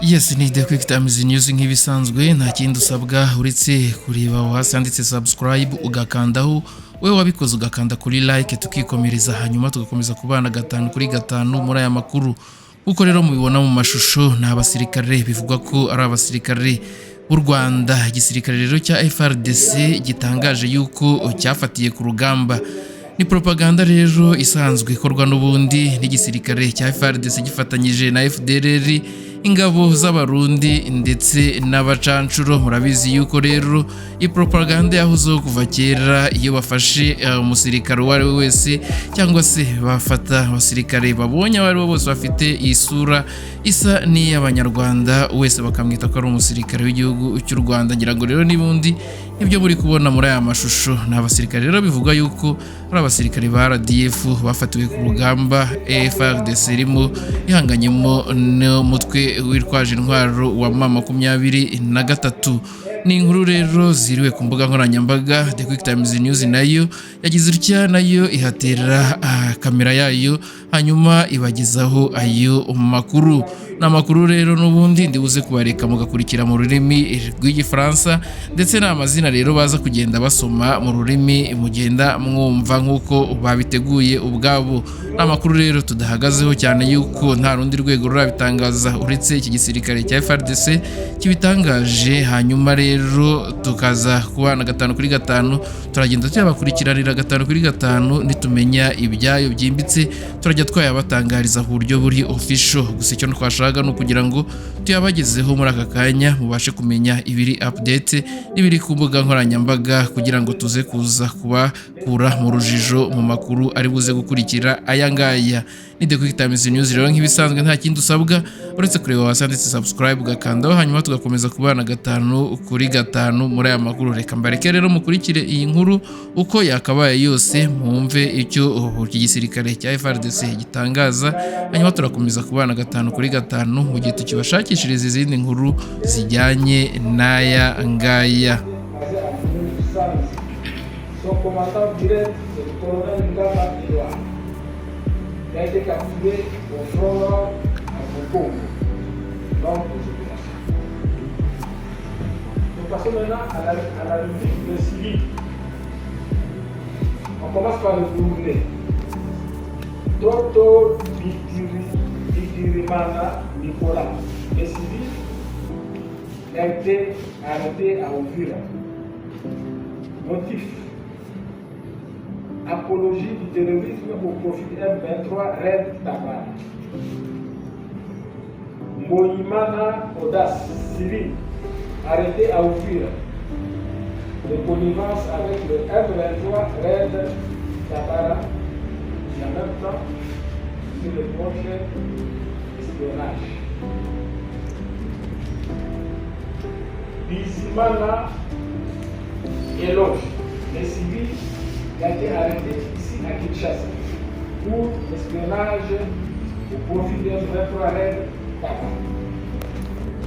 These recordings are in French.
Yes, ni The Quick Times News nk'ibisanzwe, nta kindi usabwa uretse kureba aho hasi handitse subscribe ugakandaho, wewe wabikoze ugakanda kuri like tukikomereza, hanyuma tugakomeza kubana 5 kuri 5 muri aya makuru. Uko rero mubibona mu mashusho ni abasirikare, bivugwa ko ari abasirikare b'u Rwanda. Igisirikare rero cya FARDC gitangaje yuko cyafatiye ku rugamba. Ni propaganda rero isanzwe ikorwa n'ubundi n'igisirikare cya FARDC gifatanyije na FDLR, ingabo z'abarundi ndetse n'abacancuro. Murabizi yuko rero iyi propaganda yahozeho kuva kera, iyo bafashe umusirikare uwo ari we wese cyangwa se bafata abasirikare babonye abo ari bo bose bafite isura isa n'iy'abanyarwanda, wese bakamwita ko ari umusirikare w'igihugu cy'u Rwanda. Ngira ngo rero nibundi ibyo muri kubona muri aya mashusho ni abasirikare rero bivuga yuko ari abasirikare ba RDF bafatiwe ku rugamba FARDC irimo ihanganyemo n'umutwe witwaje intwaro wa M23. Ni inkuru rero ziriwe ku mbuga nkoranyambaga. The Quick Times News nayo yagize utya, nayo ihatera kamera yayo hanyuma ibagezaho ayo makuru. N'amakuru rero n'ubundi ndibuze kubareka mugakurikira mu rurimi rw'igifaransa, ndetse n'amazina rero baza kugenda basoma mu rurimi mugenda mwumva nk'uko babiteguye ubwabo. N'amakuru rero tudahagazeho cyane yuko nta rundi rwego rurabitangaza uretse iki gisirikare cya FARDC kibitangaje, hanyuma rero tukaza kubana 5 kuri 5, turagenda tuyabakurikiranira 5 kuri 5, nitumenya ibyayo byimbitse turajya twayabatangariza ku buryo buri official. Gusa icyo twashaka no kugira ngo tuyabagezeho muri aka kanya mubashe kumenya ibiri update n'ibiri ku mbuga nkoranyambaga, kugira ngo tuze kuza kubakura mu rujijo mu makuru ari buze gukurikira aya ngaya. Ni The Quick Times News rero nk'ibisanzwe, nta kindi usabwa uretse kureba hasi handitse subscribe ugakandaho, hanyuma tugakomeza kubana 5 kuri 5 muri aya makuru. Reka mbareke rero mukurikire iyi nkuru uko yakabaye yose, mwumve icyo iki gisirikare cya FARDC gitangaza, hanyuma turakomeza kubana 5 kuri 5 mu gihe tukibashakishiriza izindi nkuru zijyanye n'aya ngaya. Il a été capturé au front nord à Congo, lors des opérations. Nous passons maintenant à la rubrique de civil. On commence par le gourmet. Toto Bitirimana Nicolas, le civil, a été arrêté à Ouvira. Motif: apologie du terrorisme au profit du M23 Red Tabara. Moïmana Audace, civil, arrêté à Ouvira. De connivence avec le M23 Red Tabara, et en même temps sur le projet espionnage. Bizimana Eloge, les civils, qui a été arrêté ici à Kinshasa pour espionnage au profit de M23 Red Tabara.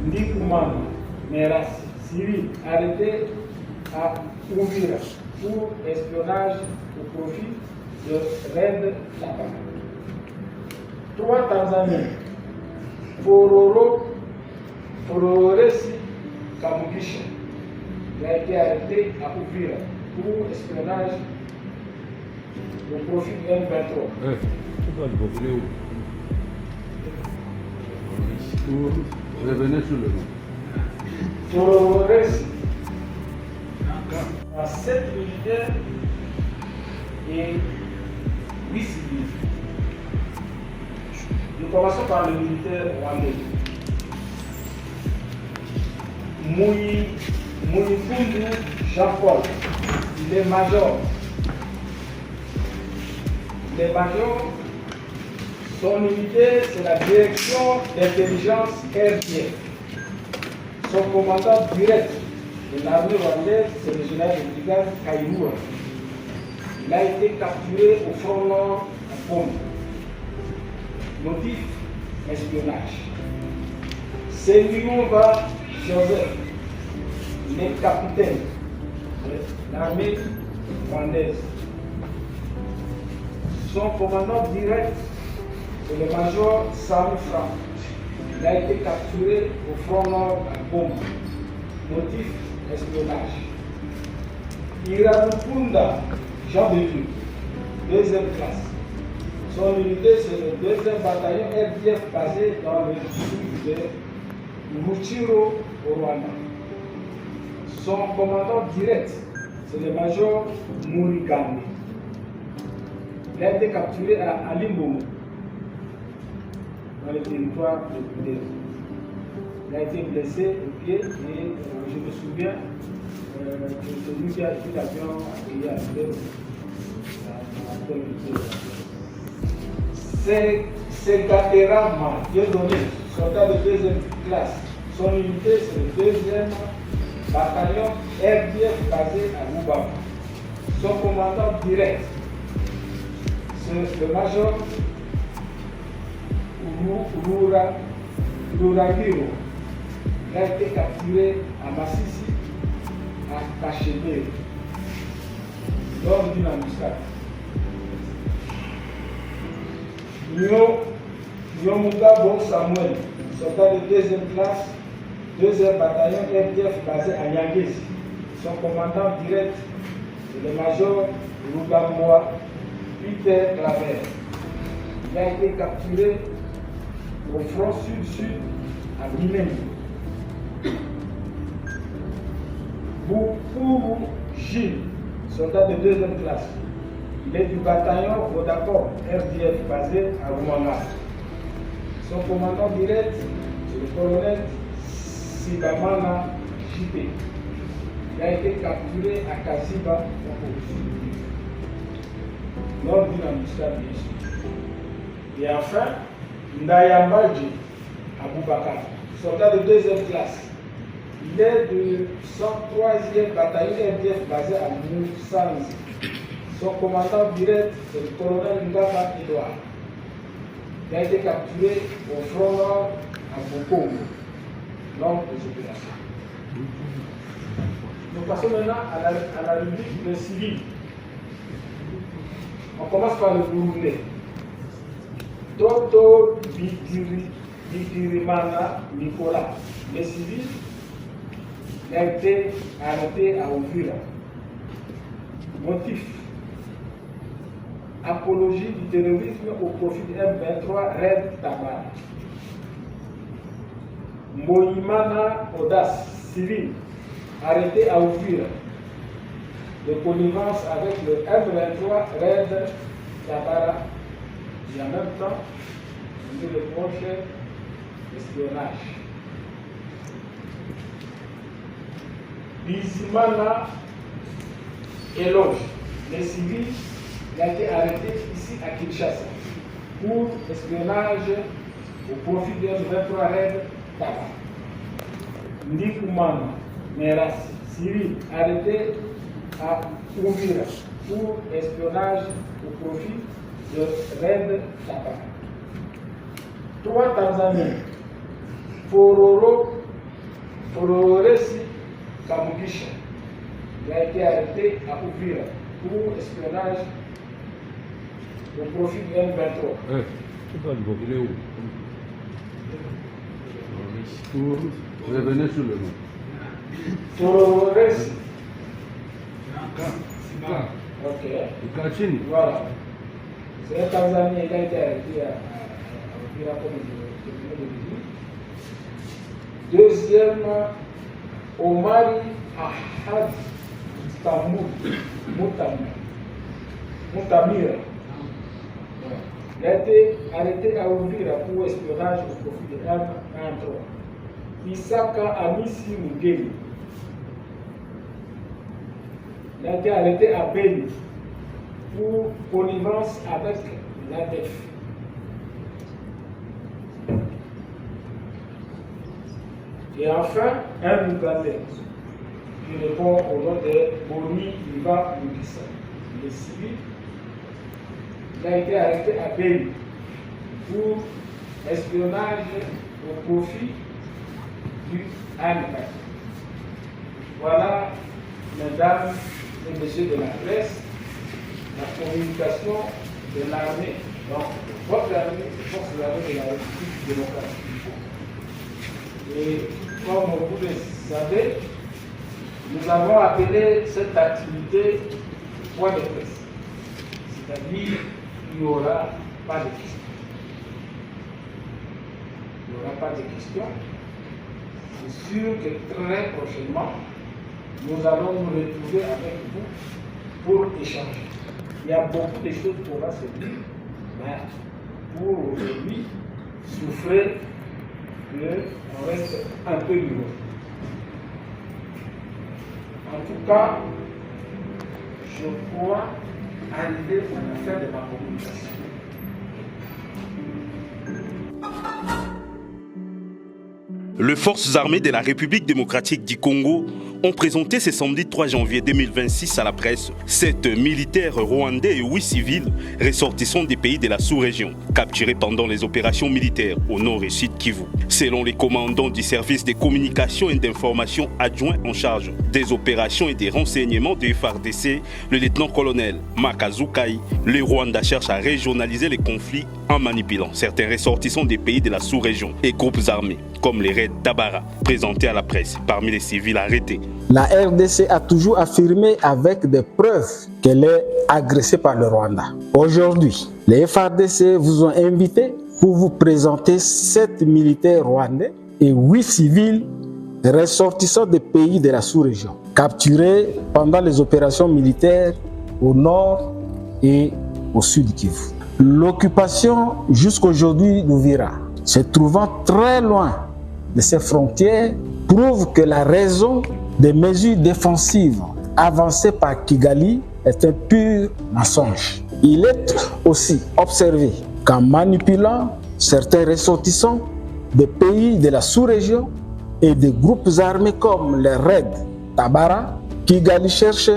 Ndikoumana Meras, civil, arrêté à Ouvira pour espionnage au profit de Red Tabara. 3 Tanzaniens, Fororesi Kamugisha, qui a été arrêté à Ouvira pour espionnage au profit de M23. Revenez sur le nom. Fororesi à 7 militaires et 8 civils. Nous commençons par le militaire rwandais. Mounifundu Jean-Paul, il est major. Les majors, son unité, c'est la direction d'intelligence RDF. Son commandant direct de l'armée rwandaise, c'est le général de brigade Kairoua. Il a été capturé au front nord à Congo. Motif: espionnage. Seliumba Joseph, il est capitaine de l'armée rwandaise. Son commandant direct est le major Sami Frank. Il a été capturé au front nord à Goma. Motif espionnage. Iramukunda, Jean de Dieu, deuxième classe. Son unité, c'est le deuxième bataillon RDF basé dans le district de Ruchiro au Rwanda. Son commandant direct, c'est le major Murigane. Il a été capturé à Alimbomo, dans le territoire de Kudera. Il a été blessé au pied et je me souviens que celui qui a été l'avion accueilli à Kudera. C'est Gaterama, Dieudonné, soldat de deuxième classe. Son unité, c'est le deuxième bataillon RDF basé à Lubaba. Son commandant direct, c'est le major Ruragiro. Il a été capturé à Massissi, à Kachemere, lors d'une embuscade. Nyomugabo Samuel, soldat de deuxième classe, deuxième bataillon RDF basé à Nyangezi. Son commandant direct, c'est le major Rugamboa Peter Claver. Il a été capturé au front sud-sud à Minemi. Bukuru Gilles, soldat de deuxième classe. Il est du bataillon Vodacom RDF basé à Rwanda. Son commandant direct, c'est le colonel Sibamana JP. Il a été capturé à Kaziba, lors d'une embuscade. Et enfin, Ndayambaji Aboubakar, soldat de deuxième classe. Il est du 103e bataillon RDF basé à Moussanzi. Son commandant direct, c'est le colonel Ngaba Edouard. Il a été capturé au front nord à Bokongo, lors des opérations. Nous passons maintenant à la rubrique des civils. On commence par le Burundais. Toto Bitirimana Nicolas, le civil, a été arrêté à Ouvira. Motif: apologie du terrorisme au profit de M23 Red Tabara. Moïmana Odas, civil, arrêté à Ouvira. De connivence avec le M23 Red Tabara. Et en même temps, on lui reproche l'espionnage. Bizimana Eloge, les civils, il a été arrêté ici à Kinshasa pour espionnage au profit de M23 Red Tabara. Ndikumana Meras, civil, arrêté à Ouvira pour espionnage au profit de Red Tabara. 3 Tanzaniens, Fororesi Kamugisha, il a été arrêté à Ouvira pour espionnage au profit de M23. Il est où? Revenez sur le nom. Fororesi. Ok. Kachini. Voilà. C'est un Tanzanien, il a été arrêté à Ouvira comme je le dis. Deuxième, Omari Ahad Moutamira. Il a été arrêté à Ouvira pour espionnage au profit de M23. Isaka Amisi Mugeni. Il a été arrêté à Beni pour connivence avec l'ADF. Et enfin, un Ougandais qui répond au nom de Boni Iva Mugisa. Le civil, il a été arrêté à Beni pour espionnage au profit du ANPAC. Voilà, mesdames et messieurs de la presse, la communication de l'armée, donc votre armée, les forces de l'armée de la République démocratique du Congo. Et comme vous le savez, nous avons appelé cette activité point de presse. C'est-à-dire qu'il n'y aura pas de questions. Il n'y aura pas de questions. C'est sûr que très prochainement, nous allons nous retrouver avec vous pour échanger. Il y a beaucoup de choses qu'on va se dire, mais pour aujourd'hui, souffrir qu'on reste un peu libre. En tout cas, je crois arriver à la fin de ma communication. Les forces armées de la République démocratique du Congo ont présenté ce samedi 3 janvier 2026 à la presse 7 militaires rwandais et 8 civils ressortissants des pays de la sous-région, capturés pendant les opérations militaires au nord et sud Kivu. Selon les commandants du service de communication et d'information adjoint en charge des opérations et des renseignements du FARDC, le lieutenant-colonel Makazukai, le Rwanda cherche à régionaliser les conflits en manipulant certains ressortissants des pays de la sous-région et groupes armés, comme les raids Tabara, présentés à la presse parmi les civils arrêtés. La RDC a toujours affirmé avec des preuves qu'elle est agressée par le Rwanda. Aujourd'hui, les FARDC vous ont invité pour vous présenter 7 militaires rwandais et 8 civils ressortissants des pays de la sous-région, capturés pendant les opérations militaires au nord et au sud Kivu. L'occupation jusqu'aujourd'hui d'Uvira, se trouvant très loin de ces frontières, prouve que la raison des mesures défensives avancées par Kigali est un pur mensonge. Il est aussi observé qu'en manipulant certains ressortissants des pays de la sous-région et des groupes armés comme les raids Tabara, Kigali cherche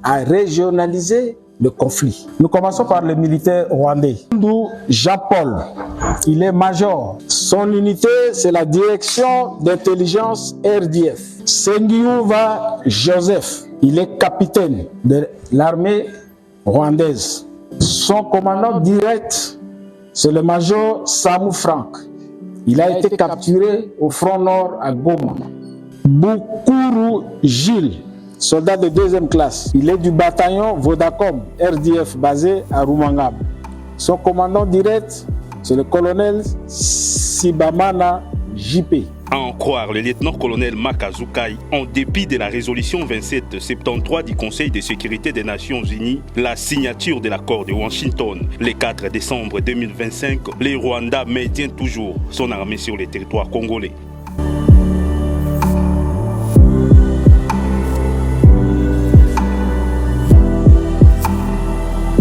à régionaliser le conflit. Nous commençons par le militaire rwandais. D'où Jean-Paul, il est major. Son unité, c'est la direction d'intelligence RDF. Sengiuva Joseph, il est capitaine de l'armée rwandaise. Son commandant direct, c'est le major Samu Frank. Il a été capturé au front nord à Goma. Bukuru Gilles, soldat de 2e classe. Il est du bataillon Vodacom RDF basé à Rumangabo. Son commandant direct, c'est le colonel Sibamana JP. À en croire le lieutenant-colonel Makazukai, en dépit de la résolution 2773 du Conseil de sécurité des Nations Unies, la signature de l'accord de Washington le 4 décembre 2025, le Rwanda maintient toujours son armée sur le territoire congolais.